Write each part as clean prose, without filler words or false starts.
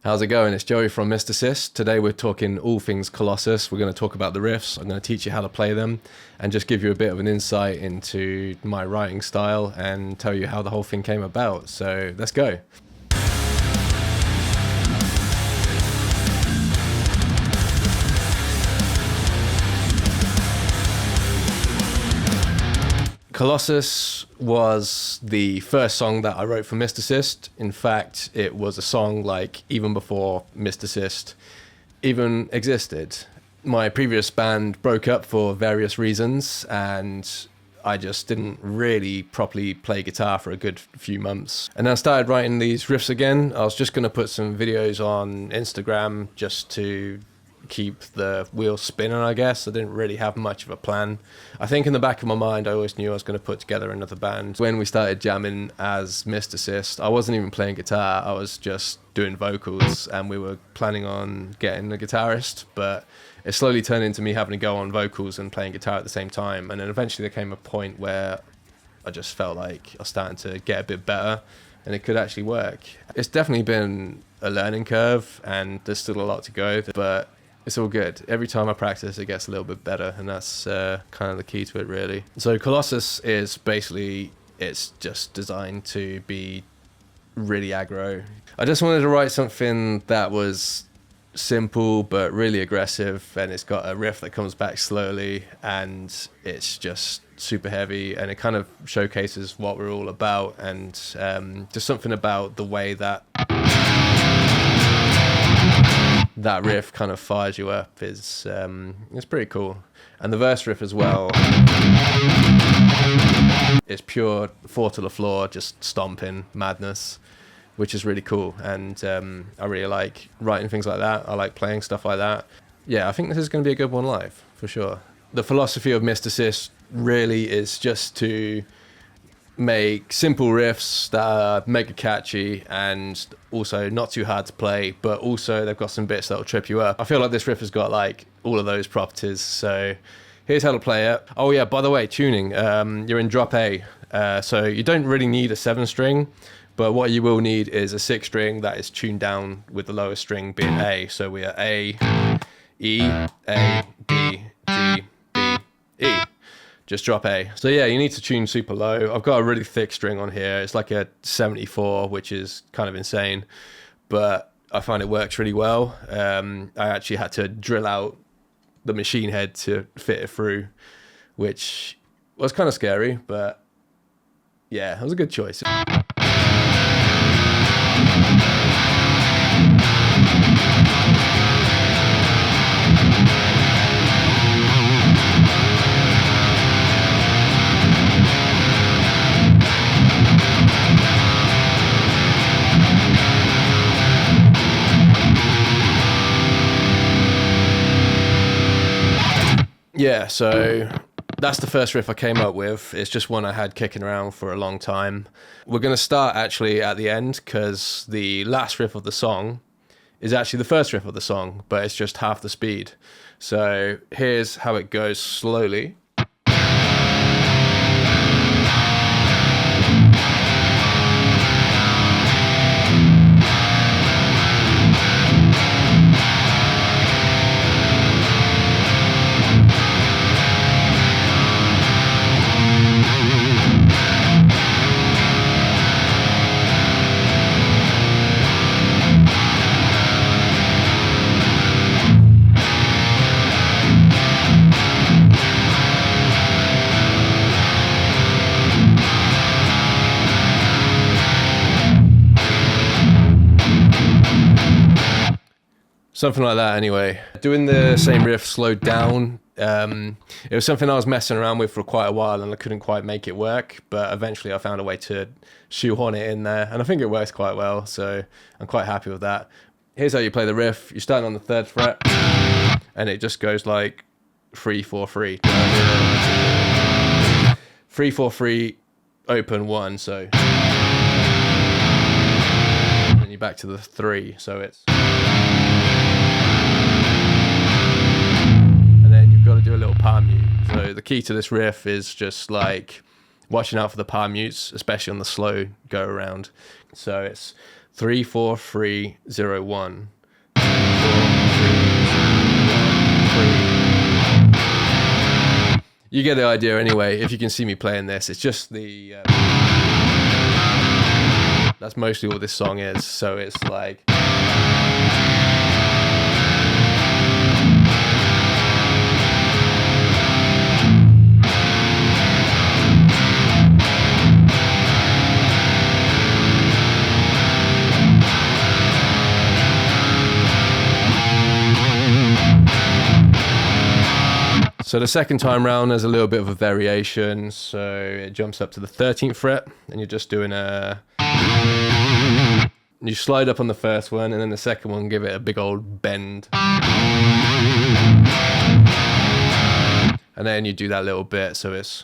How's it going? It's Joey from Mr. Sis. Today we're talking all things Colossus. We're going to talk about the riffs. I'm going to teach you how to play them and just give you a bit of an insight into my writing style and tell you how the whole thing came about. So let's go. Colossus was the first song that I wrote for Mr. Sist. In fact, it was a song like even before Mr. Sist even existed. My previous band broke up for various reasons and I just didn't really properly play guitar for a good few months. And then I started writing these riffs again. I was just going to put some videos on Instagram just to keep the wheels spinning, I guess. I didn't really have much of a plan. I think in the back of my mind I always knew I was going to put together another band. When we started jamming as Mr. Sist, I wasn't even playing guitar, I was just doing vocals, and we were planning on getting a guitarist, but it slowly turned into me having to go on vocals and playing guitar at the same time. And then eventually there came a point where I just felt like I was starting to get a bit better and it could actually work. It's definitely been a learning curve and there's still a lot to go, but it's all good. Every time I practice, it gets a little bit better, and that's kind of the key to it, really. So Colossus is basically, it's just designed to be really aggro. I just wanted to write something that was simple but really aggressive, and it's got a riff that comes back slowly, and it's just super heavy, and it kind of showcases what we're all about, and just something about the way that riff kind of fires you up is it's pretty cool. And the verse riff as well, it's pure 4 to the floor, just stomping madness, which is really cool. And I really like writing things like that. I like playing stuff like that. Yeah, I think this is going to be a good one live, for sure. The philosophy of Mr. Sis really is just to make simple riffs that are mega catchy and also not too hard to play, but also they've got some bits that'll trip you up. I feel like this riff has got like all of those properties. So here's how to play it. Oh yeah, by the way, tuning, you're in drop A, so you don't really need a 7-string, but what you will need is a 6-string that is tuned down with the lowest string being A. So we are A, E, A, D, G, B, E. Just drop A. So yeah, you need to tune super low. I've got a really thick string on here. It's like a 74, which is kind of insane, but I find it works really well. I actually had to drill out the machine head to fit it through, which was kind of scary, but yeah, it was a good choice. Yeah, so that's the first riff I came up with. It's just one I had kicking around for a long time. We're going to start actually at the end because the last riff of the song is actually the first riff of the song, but it's just half the speed. So here's how it goes slowly. Something like that anyway. Doing the same riff slowed down. It was something I was messing around with for quite a while and I couldn't quite make it work, but eventually I found a way to shoehorn it in there and I think it works quite well, so I'm quite happy with that. Here's how you play the riff. You're starting on the 3rd fret and it just goes like 3, 4, 3. 3, 4, 3, open 1, so. And then you're back to the 3, so it's. Got to do a little palm mute. So the key to this riff is just like watching out for the palm mutes, especially on the slow go around. So it's 3 4 3 0 1. 3. You get the idea anyway. If you can see me playing this, it's just the that's mostly what this song is. So it's like so the second time round, there's a little bit of a variation. So it jumps up to the 13th fret, and you're just doing you slide up on the first one, and then the second one, give it a big old bend. And then you do that little bit, so it's...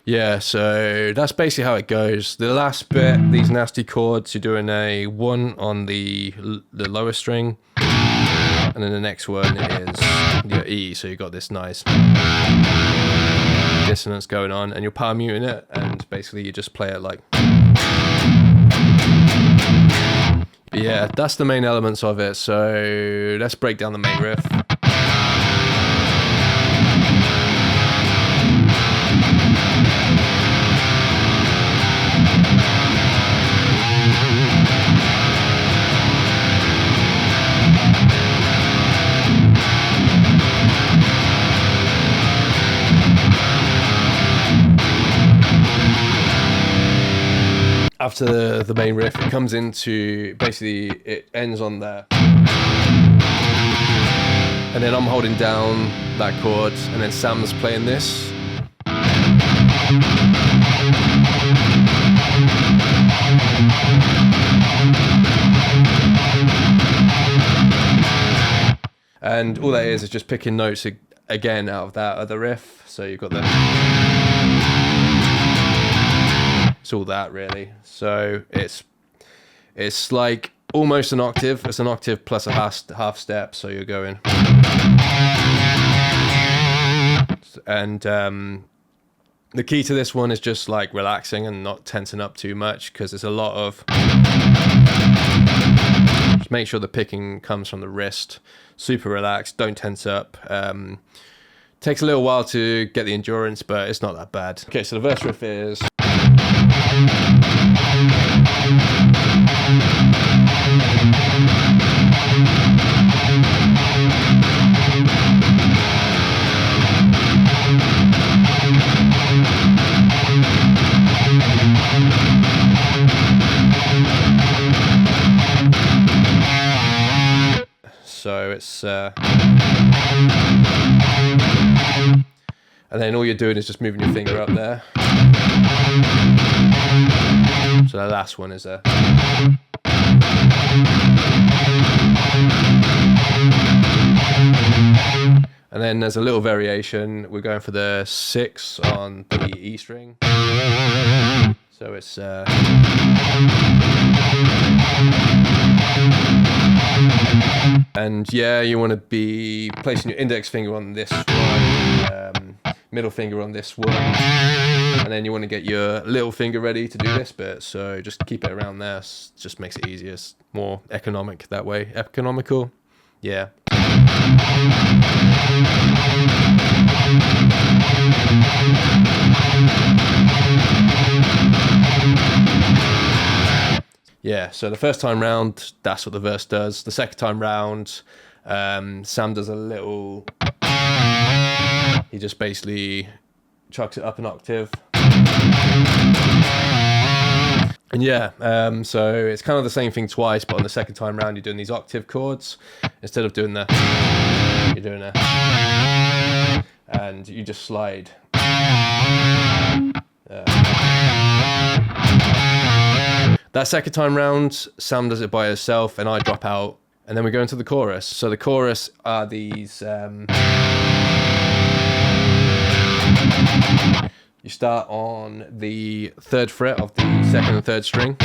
Yeah, so that's basically how it goes. The last bit, these nasty chords, you're doing a 1 on the lower string, and then the next one is your E, so you've got this nice dissonance going on, and you're power muting it, and basically you just play it like... But yeah, that's the main elements of it, so let's break down the main riff. After the main riff, it comes into, basically it ends on there, and then I'm holding down that chord, and then Sam's playing this, and all that is just picking notes again out of that other riff. So you've got the... It's all that really. So it's like almost an octave. It's an octave plus a half step. So you're going, and the key to this one is just like relaxing and not tensing up too much, because there's a lot of... Just make sure the picking comes from the wrist. Super relaxed. Don't tense up. Takes a little while to get the endurance, but it's not that bad. Okay, so the verse riff is... So it's... and then all you're doing is just moving your finger up there. So the last one is a... And then there's a little variation. We're going for the 6 on the E string. So it's... And yeah, you want to be placing your index finger on this one, middle finger on this one, and then you want to get your little finger ready to do this bit. So just keep it around there. Just makes it easier. It's more economic that way. Economical, yeah. Yeah, so the first time round, that's what the verse does. The second time round, Sam does a little... He just basically chucks it up an octave. And yeah, so it's kind of the same thing twice, but on the second time round, you're doing these octave chords. Instead of doing the... You're doing a... And you just slide. That second time round, Sam does it by herself, and I drop out And then we go into the chorus. So the chorus are these... you start on the 3rd fret of the 2nd and 3rd string.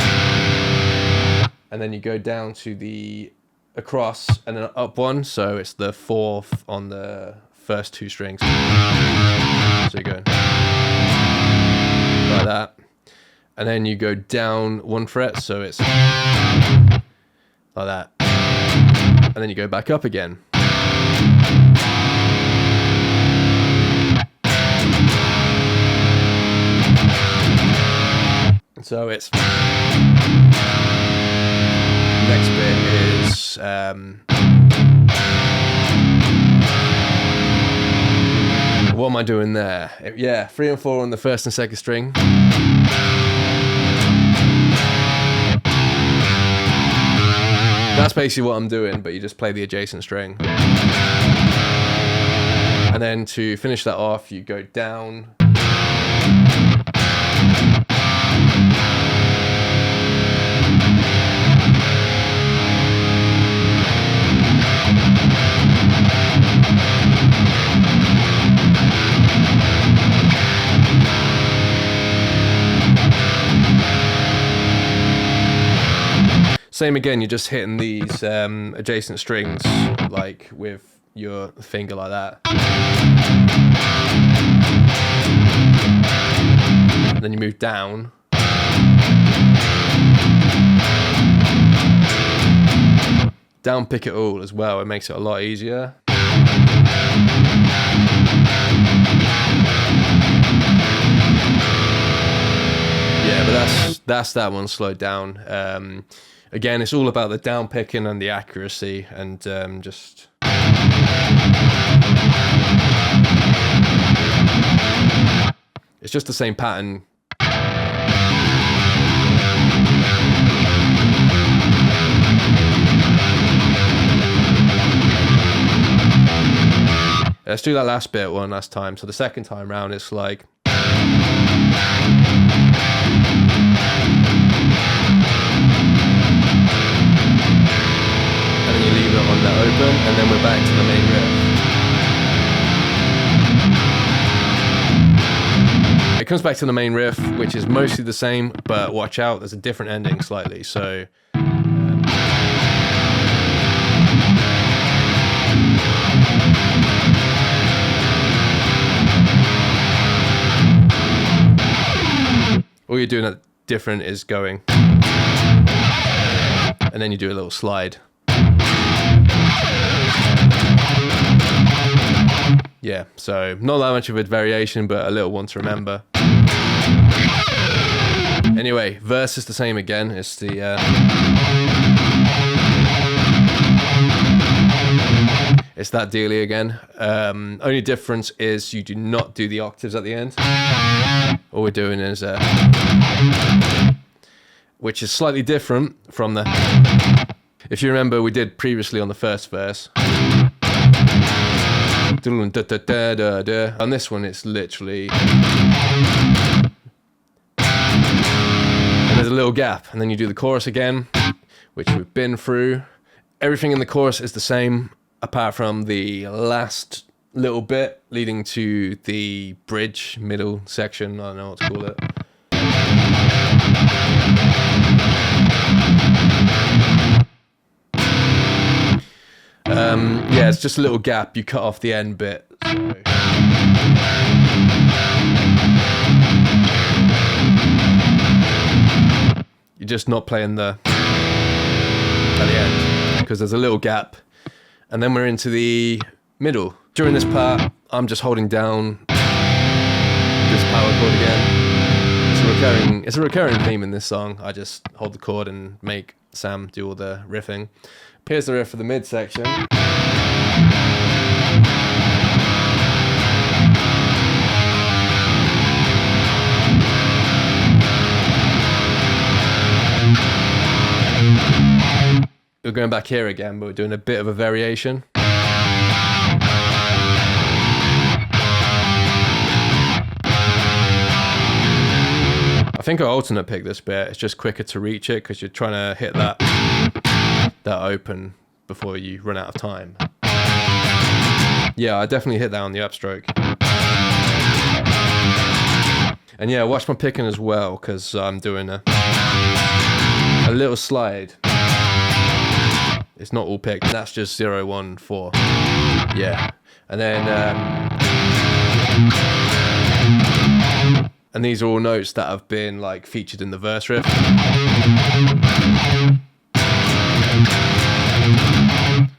And then you go down to the across and then up one. So it's the 4th on the first 2 strings. So you go like that. And then you go down 1 fret. So it's like that. And then you go back up again. And so it's... next bit is... what am I doing there? Yeah, 3 and 4 on the 1st and 2nd string. That's basically what I'm doing, but you just play the adjacent string. And then to finish that off, you go down. Same again, you're just hitting these adjacent strings, like with your finger like that. And then you move down. Down pick it all as well, it makes it a lot easier. Yeah, but that's that one slowed down. Again, it's all about the down picking and the accuracy, and just... it's just the same pattern. Let's do that last bit one last time. So the second time round, it's like... you leave it on that open, and then we're back to the main riff. It comes back to the main riff, which is mostly the same, but watch out, there's a different ending slightly. So all you're doing different is going, and then you do a little slide. Yeah, so not that much of a variation, but a little one to remember. Anyway, verse is the same again. It's the it's that dealie again. Only difference is you do not do the octaves at the end. All we're doing is which is slightly different from the... if you remember, we did previously on the first verse. On this one, it's literally... and there's a little gap, and then you do the chorus again, which we've been through. Everything in the chorus is the same, apart from the last little bit leading to the bridge, middle section, I don't know what to call it. Yeah, it's just a little gap. You cut off the end bit. So. You're just not playing at the end because there's a little gap, and then we're into the middle. During this part, I'm just holding down this power chord again. It's a recurring theme in this song. I just hold the chord and make Sam do all the riffing. Here's the riff for the mid section. We're going back here again, but we're doing a bit of a variation. I think I alternate pick this bit. It's just quicker to reach it because you're trying to hit that open before you run out of time. Yeah, I definitely hit that on the upstroke. And yeah, watch my picking as well, because I'm doing a little slide. It's not all picked, that's just 0, 1, 4. Yeah. And then and these are all notes that have been like featured in the verse riff.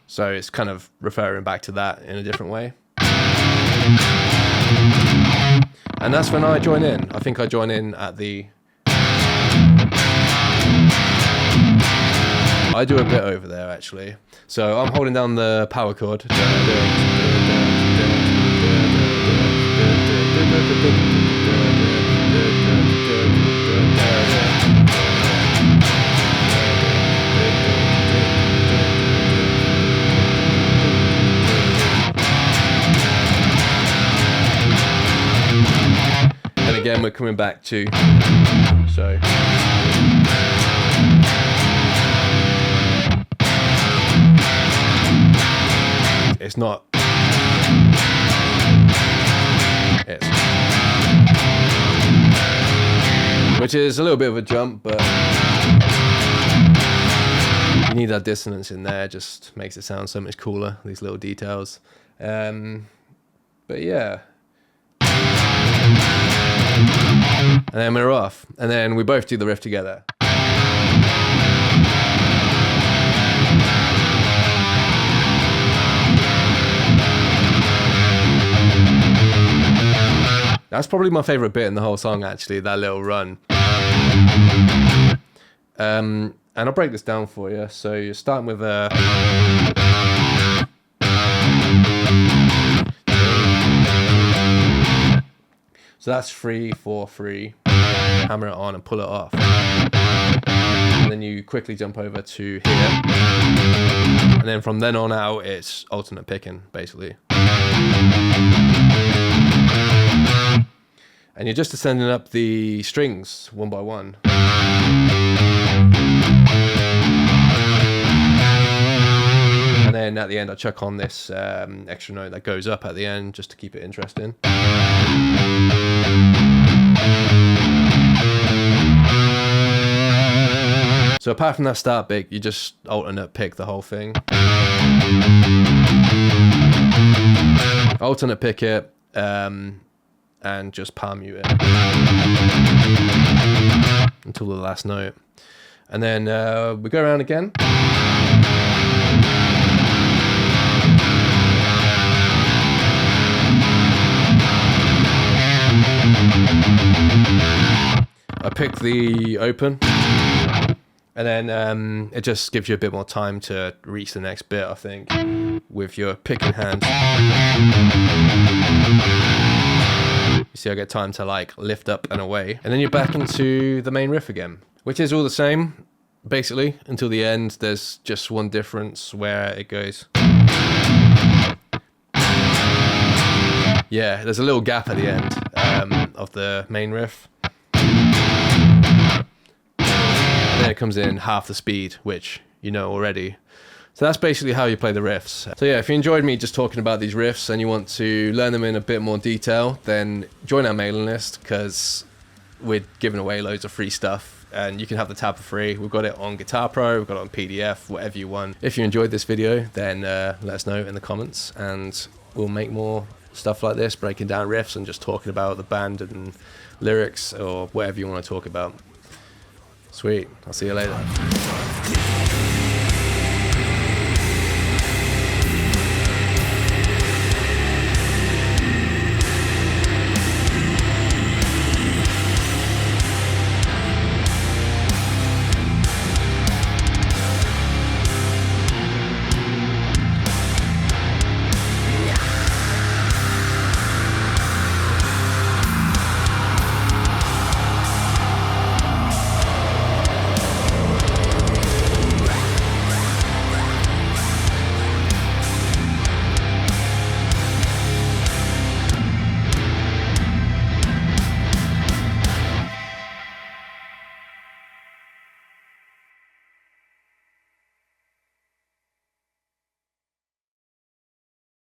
So it's kind of referring back to that in a different way. And that's when I join in. I think I join in at the... I do a bit over there actually. So I'm holding down the power chord. And again, we're coming back to, so. It's not, it's, which is a little bit of a jump, but you need that dissonance in there, just makes it sound so much cooler, these little details. But yeah. And then we're off, and then we both do the riff together. That's probably my favorite bit in the whole song, actually, that little run. And I'll break this down for you. So you're starting with a... So that's 3, 4, 3. Hammer it on and pull it off. And then you quickly jump over to here. And then from then on out, it's alternate picking, basically. And you're just ascending up the strings one by one. And then at the end I chuck on this extra note that goes up at the end just to keep it interesting. So apart from that start bit, you just alternate pick the whole thing. Alternate pick it, and just palm mute it until the last note. And then we go around again. I pick the open, and then it just gives you a bit more time to reach the next bit, I think, with your picking hand. You see I get time to like lift up and away, and then you're back into the main riff again, which is all the same basically until the end. There's just one difference where it goes, yeah, there's a little gap at the end of the main riff, and then it comes in half the speed, which you know already. So that's basically how you play the riffs. So yeah, if you enjoyed me just talking about these riffs and you want to learn them in a bit more detail, then join our mailing list, because we're giving away loads of free stuff and you can have the tab for free. We've got it on Guitar Pro, we've got it on PDF, whatever you want. If you enjoyed this video, then let us know in the comments and we'll make more stuff like this, breaking down riffs and just talking about the band and lyrics or whatever you want to talk about. Sweet, I'll see you later.